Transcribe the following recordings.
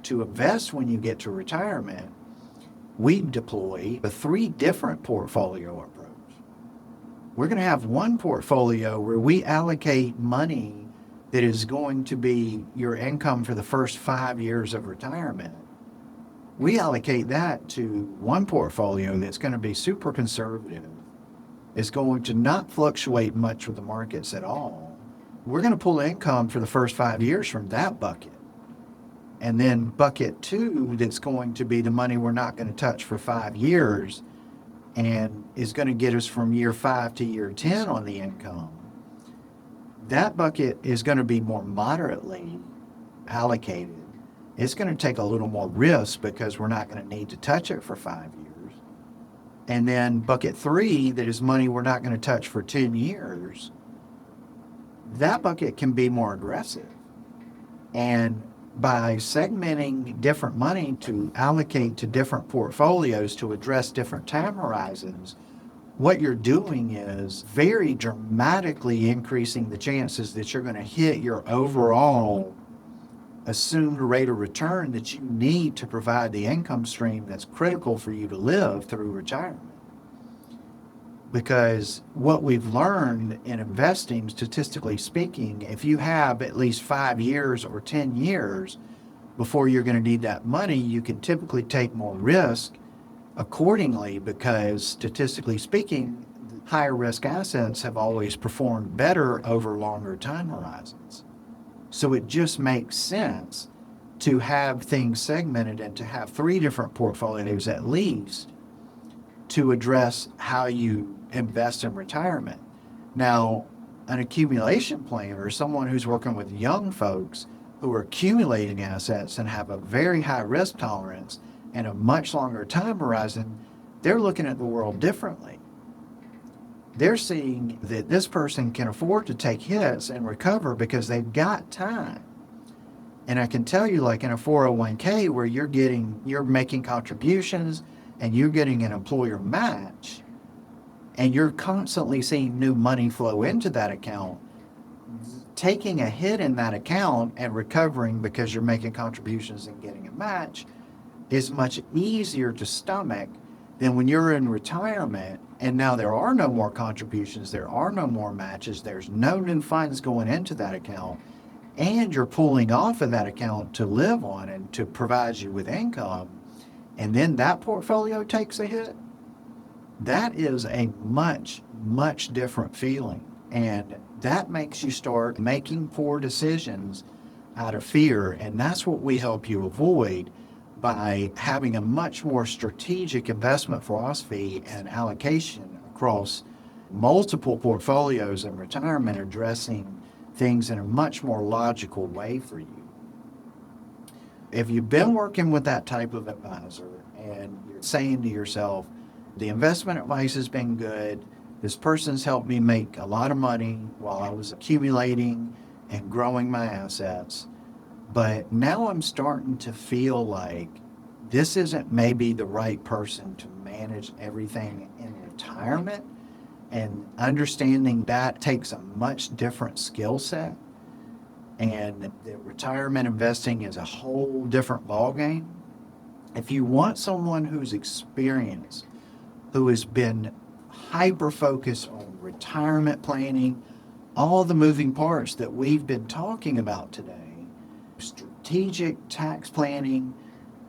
to invest when you get to retirement, we deploy a 3 different portfolio approach. We're going to have one portfolio where we allocate money that is going to be your income for the first 5 years of retirement. We allocate that to one portfolio that's going to be super conservative. It's going to not fluctuate much with the markets at all. We're going to pull income for the first 5 years from that bucket. And then bucket 2, that's going to be the money we're not going to touch for 5 years and is going to get us from year 5 to year 10 on the income. That bucket is going to be more moderately allocated. It's going to take a little more risk because we're not going to need to touch it for 5 years. And then bucket 3, that is money we're not going to touch for 10 years, that bucket can be more aggressive. And by segmenting different money to allocate to different portfolios to address different time horizons, what you're doing is very dramatically increasing the chances that you're going to hit your overall assumed rate of return that you need to provide the income stream that's critical for you to live through retirement. Because what we've learned in investing, statistically speaking, if you have at least 5 years or 10 years before you're going to need that money, you can typically take more risk accordingly, because statistically speaking, higher risk assets have always performed better over longer time horizons. So it just makes sense to have things segmented and to have 3 different portfolios at least to address how you invest in retirement. Now, an accumulation planner, someone who's working with young folks who are accumulating assets and have a very high risk tolerance and a much longer time horizon, they're looking at the world differently. They're seeing that this person can afford to take hits and recover because they've got time. And I can tell you, like in a 401k where you're making contributions and you're getting an employer match, and you're constantly seeing new money flow into that account, taking a hit in that account and recovering because you're making contributions and getting a match is much easier to stomach than when you're in retirement and now there are no more contributions, there are no more matches, there's no new funds going into that account, and you're pulling off of that account to live on and to provide you with income, and then that portfolio takes a hit. That is a much, much different feeling. And that makes you start making poor decisions out of fear. And that's what we help you avoid by having a much more strategic investment philosophy and allocation across multiple portfolios in retirement, addressing things in a much more logical way for you. If you've been working with that type of advisor and you're saying to yourself, the investment advice has been good, this person's helped me make a lot of money while I was accumulating and growing my assets, but now I'm starting to feel like this isn't maybe the right person to manage everything in retirement, and understanding that takes a much different skill set, and that retirement investing is a whole different ballgame. If you want someone who's experienced, who has been hyper-focused on retirement planning, all the moving parts that we've been talking about today, strategic tax planning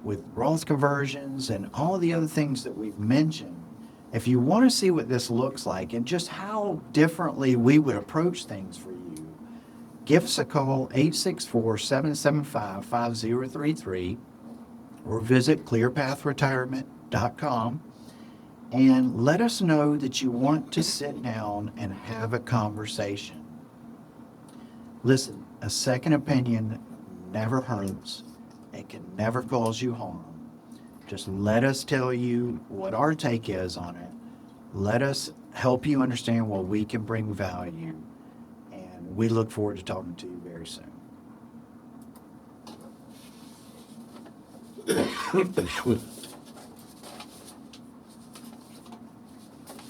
with Roth conversions and all the other things that we've mentioned, if you want to see what this looks like and just how differently we would approach things for you, give us a call, 864-775-5033, or visit ClearPathRetirement.com. and let us know that you want to sit down and have a conversation. Listen, a second opinion never hurts. It can never cause you harm. Just let us tell you what our take is on it. Let us help you understand what we can bring value. And we look forward to talking to you very soon.